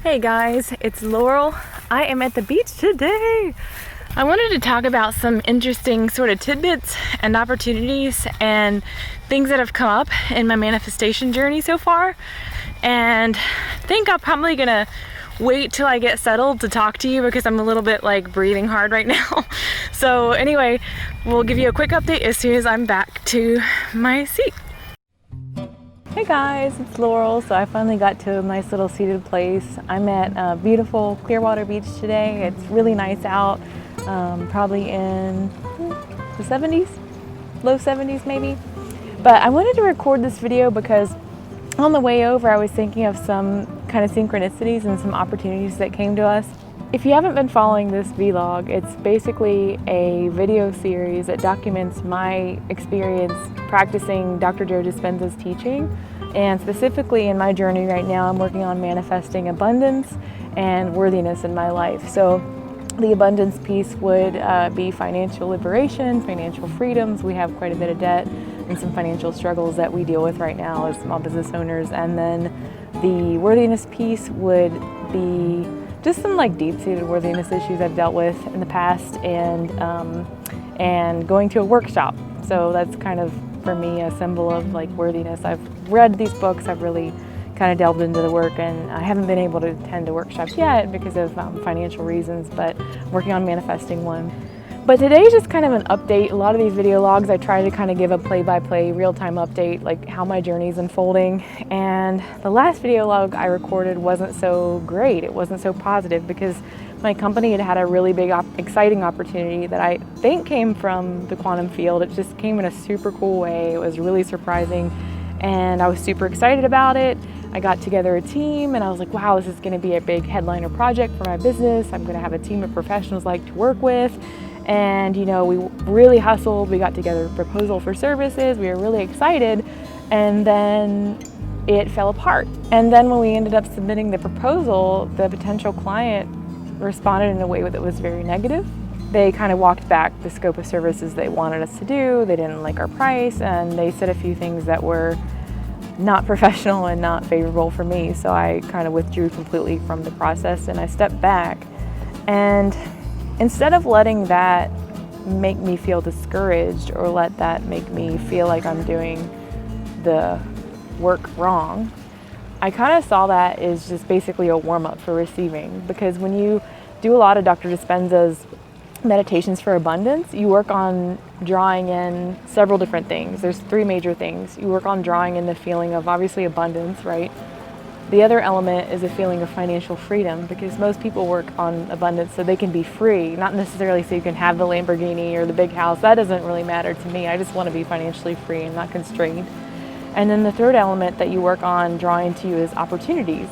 Hey guys, it's Laurel. I am at the beach today. I wanted to talk about some interesting sort of tidbits and opportunities and things that have come up in my manifestation journey so far. And I think I'm probably gonna wait till I get settled to talk to you because I'm a little bit like breathing hard right now. So anyway, we'll give you a quick update as soon as I'm back to my seat. Hey guys, it's Laurel. So I finally got to a nice little seated place. I'm at beautiful Clearwater Beach today. It's really nice out, probably in the 70s, low 70s maybe. But I wanted to record this video because on the way over I was thinking of some kind of synchronicities and some opportunities that came to us. If you haven't been following this vlog, it's basically a video series that documents my experience practicing Dr. Joe Dispenza's teaching. And specifically in my journey right now, I'm working on manifesting abundance and worthiness in my life. So the abundance piece would be financial liberation, financial freedoms. We have quite a bit of debt and some financial struggles that we deal with right now as small business owners. And then the worthiness piece would be just some like deep-seated worthiness issues I've dealt with in the past, and going to a workshop. So that's kind of for me a symbol of like worthiness. I've read these books, I've really kind of delved into the work, and I haven't been able to attend a workshop yet because of financial reasons, but I'm working on manifesting one. But today is just kind of an update. A lot of these video logs I try to kind of give a play-by-play real-time update, like how my journey is unfolding. And the last video log I recorded wasn't so great. It wasn't so positive because my company had had a really big exciting opportunity that I think came from the quantum field. It just came in a super cool way. It was really surprising and I was super excited about it. I got together a team and I was like, wow, this is going to be a big headliner project for my business. I'm going to have a team of professionals like to work with. And you know, we really hustled. We got together a proposal for services. We were really excited, and then it fell apart. And then when we ended up submitting the proposal, the potential client responded in a way that was very negative. They kind of walked back the scope of services they wanted us to do. They didn't like our price, and they said a few things that were not professional and not favorable for me. So I kind of withdrew completely from the process and I stepped back. And instead of letting that make me feel discouraged or let that make me feel like I'm doing the work wrong, I kind of saw that as just basically a warm-up for receiving. Because when you do a lot of Dr. Dispenza's meditations for abundance, you work on drawing in several different things. There's three major things. You work on drawing in the feeling of obviously abundance, right? The other element is a feeling of financial freedom, because most people work on abundance so they can be free, not necessarily so you can have the Lamborghini or the big house. That doesn't really matter to me. I just want to be financially free and not constrained. And then the third element that you work on drawing to you is opportunities,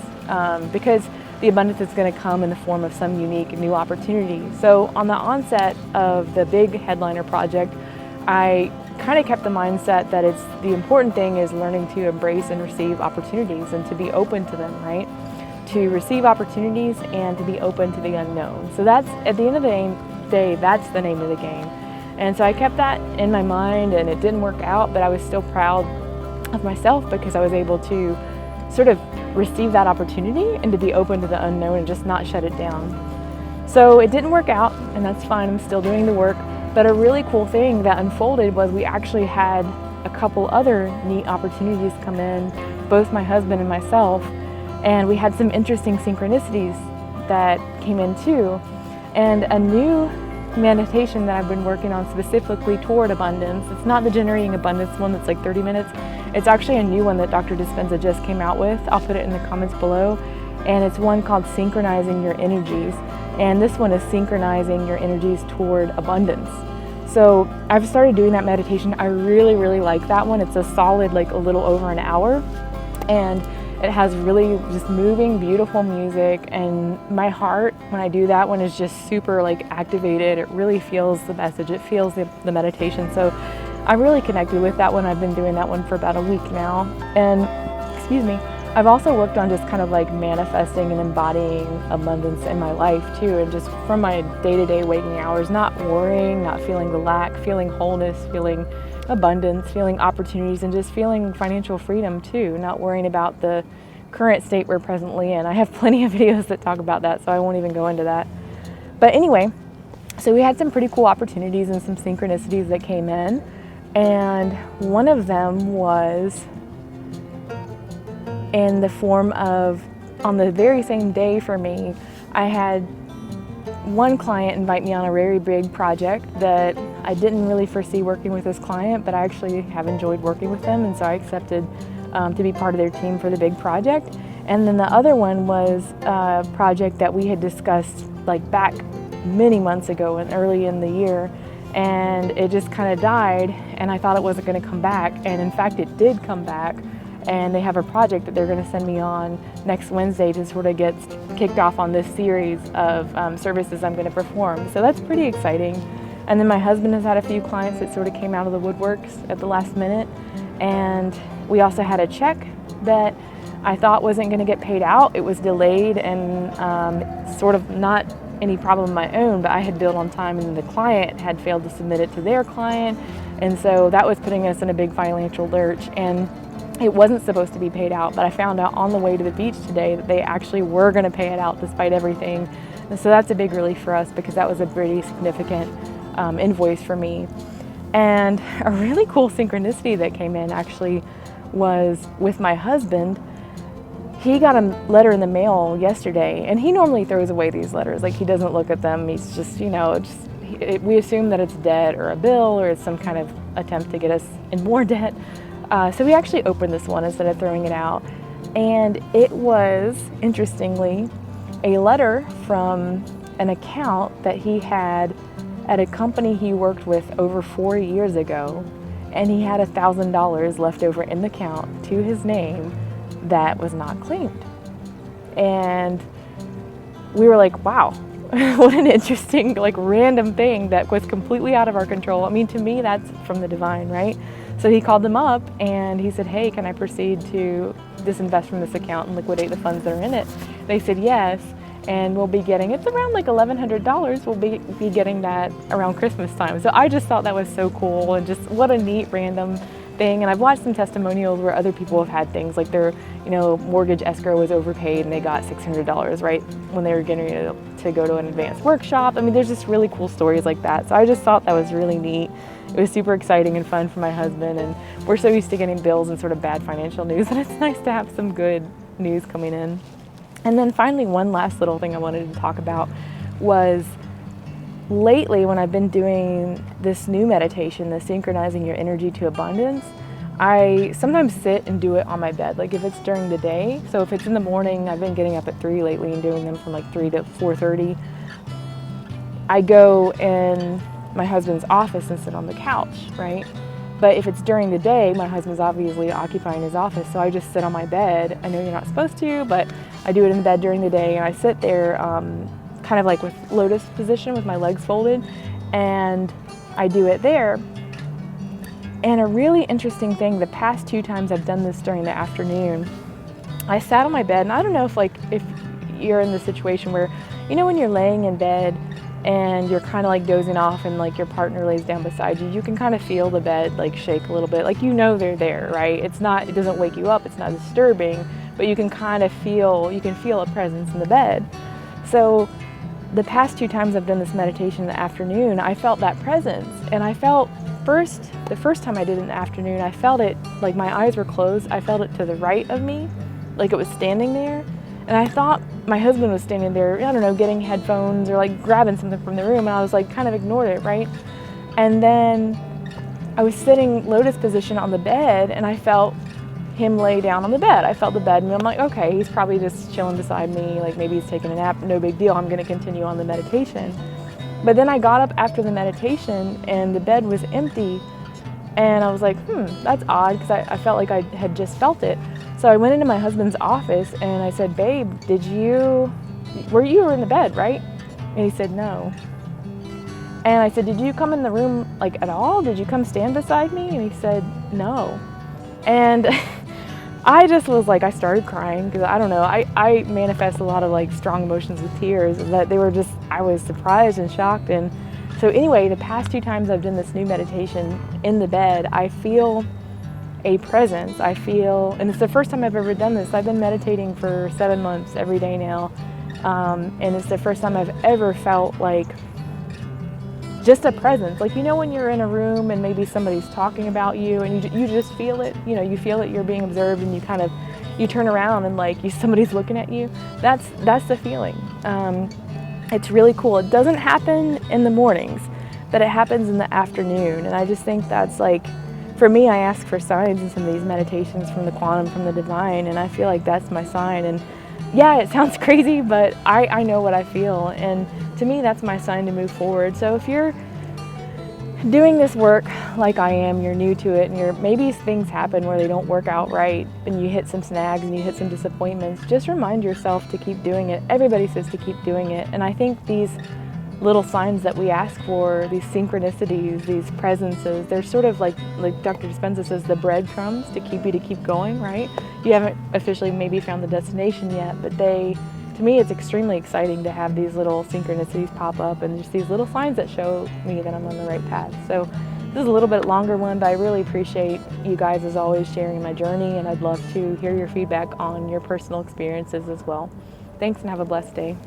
because the abundance is going to come in the form of some unique new opportunity. So on the onset of the big headliner project, I kind of kept the mindset that it's the important thing is learning to embrace and receive opportunities and to be open to them, right? To receive opportunities and to be open to the unknown. So that's, at the end of the day, that's the name of the game. And so I kept that in my mind, and it didn't work out, but I was still proud of myself because I was able to sort of receive that opportunity and to be open to the unknown and just not shut it down. So it didn't work out, and that's fine. I'm still doing the work. But a really cool thing that unfolded was we actually had a couple other neat opportunities come in, both my husband and myself, and we had some interesting synchronicities that came in too. And a new meditation that I've been working on specifically toward abundance, it's not the generating abundance one that's like 30 minutes, it's actually a new one that Dr. Dispenza just came out with. I'll put it in the comments below. And it's one called Synchronizing Your Energies. And this one is synchronizing your energies toward abundance. So I've started doing that meditation. I really, really like that one. It's a solid, like a little over an hour. And it has really just moving, beautiful music. And my heart, when I do that one, is just super like activated. It really feels the message. It feels the meditation. So I'm really connected with that one. I've been doing that one for about a week now. And, excuse me, I've also worked on just kind of like manifesting and embodying abundance in my life too, and just from my day-to-day waking hours, not worrying, not feeling the lack, feeling wholeness, feeling abundance, feeling opportunities, and just feeling financial freedom too, not worrying about the current state we're presently in. I have plenty of videos that talk about that, so I won't even go into that. But anyway, so we had some pretty cool opportunities and some synchronicities that came in. And one of them was in the form of, on the very same day for me, I had one client invite me on a very big project that I didn't really foresee working with this client, but I actually have enjoyed working with them, and so I accepted to be part of their team for the big project. And then the other one was a project that we had discussed like back many months ago and early in the year, and it just kind of died, and I thought it wasn't going to come back, and in fact it did come back. And they have a project that they're going to send me on next Wednesday to sort of get kicked off on this series of services I'm going to perform. So that's pretty exciting. And then my husband has had a few clients that sort of came out of the woodworks at the last minute. And we also had a check that I thought wasn't going to get paid out. It was delayed and sort of not any problem of my own, but I had billed on time and the client had failed to submit it to their client. And so that was putting us in a big financial lurch. And it wasn't supposed to be paid out, but I found out on the way to the beach today that they actually were going to pay it out despite everything. And so that's a big relief for us because that was a pretty significant invoice for me. And a really cool synchronicity that came in actually was with my husband. He got a letter in the mail yesterday, and he normally throws away these letters. Like, he doesn't look at them. He's just, we assume that it's debt or a bill or it's some kind of attempt to get us in more debt. So we actually opened this one instead of throwing it out. And it was, interestingly, a letter from an account that he had at a company he worked with over 4 years ago. And he had $1,000 left over in the account to his name that was not claimed. And we were like, wow, what an interesting, like, random thing that was completely out of our control. I mean, to me, that's from the divine, right? So he called them up and he said, hey, can I proceed to disinvest from this account and liquidate the funds that are in it? They said yes, and we'll be getting, it's around like $1,100. We'll be getting that around Christmas time. So I just thought that was so cool, and just what a neat random thing. And I've watched some testimonials where other people have had things like their, mortgage escrow was overpaid and they got $600 right when they were getting to go to an advanced workshop. I mean, there's just really cool stories like that. So I just thought that was really neat. It was super exciting and fun for my husband, and we're so used to getting bills and sort of bad financial news, and it's nice to have some good news coming in. And then finally, one last little thing I wanted to talk about was lately when I've been doing this new meditation, the Synchronizing Your Energy to Abundance, I sometimes sit and do it on my bed, like if it's during the day. So if it's in the morning, I've been getting up at 3 lately and doing them from like 3 to 4:30. I go in my husband's office and sit on the couch, right? But if it's during the day, my husband's obviously occupying his office, so I just sit on my bed. I know you're not supposed to, but I do it in the bed during the day, and I sit there kind of like with lotus position with my legs folded, and I do it there. And a really interesting thing, the past 2 times I've done this during the afternoon, I sat on my bed, and I don't know if you're in the situation where, when you're laying in bed and you're kind of like dozing off and like your partner lays down beside you, you can kind of feel the bed like shake a little bit, like they're there, right? It doesn't wake you up, it's not disturbing, but you can kind of feel a presence in the bed. So the past 2 times I've done this meditation in the afternoon, I felt that presence, and I felt the first time I did it in the afternoon, I felt it, like my eyes were closed, I felt it to the right of me, like it was standing there. And I thought my husband was standing there, I don't know, getting headphones or like grabbing something from the room, and I was like kind of ignored it, right? And then I was sitting lotus position on the bed, and I felt him lay down on the bed. I felt the bed, and I'm like, okay, he's probably just chilling beside me, like maybe he's taking a nap, no big deal, I'm gonna continue on the meditation. But then I got up after the meditation and the bed was empty, and I was like, that's odd, because I felt like I had just felt it. So I went into my husband's office and I said, babe, you were in the bed, right? And he said, no. And I said, did you come in the room like at all? Did you come stand beside me? And he said, no. And I just was like, I started crying, because I don't know, I manifest a lot of like strong emotions with tears, and that I was surprised and shocked. And so anyway, the past 2 times I've done this new meditation in the bed, I feel a presence. I feel, and it's the first time I've ever done this. I've been meditating for 7 months every day now, and it's the first time I've ever felt like just a presence. Like, you know, when you're in a room and maybe somebody's talking about you and you just feel it, you know, you feel that you're being observed, and you turn around and like somebody's looking at you. That's the feeling. It's really cool. It doesn't happen in the mornings, but it happens in the afternoon. And I just think that's like, for me, I ask for signs in some of these meditations from the quantum, from the divine, and I feel like that's my sign. And yeah, it sounds crazy, but I know what I feel, and to me that's my sign to move forward. So if you're doing this work like I am, you're new to it, and maybe things happen where they don't work out right, and you hit some snags and you hit some disappointments, just remind yourself to keep doing it. Everybody says to keep doing it, and I think these little signs that we ask for, these synchronicities, these presences, they're sort of like Dr. Dispenza says, the breadcrumbs to keep going, right? You haven't officially maybe found the destination yet, but to me, it's extremely exciting to have these little synchronicities pop up and just these little signs that show me that I'm on the right path. So this is a little bit longer one, but I really appreciate you guys as always sharing my journey, and I'd love to hear your feedback on your personal experiences as well. Thanks, and have a blessed day.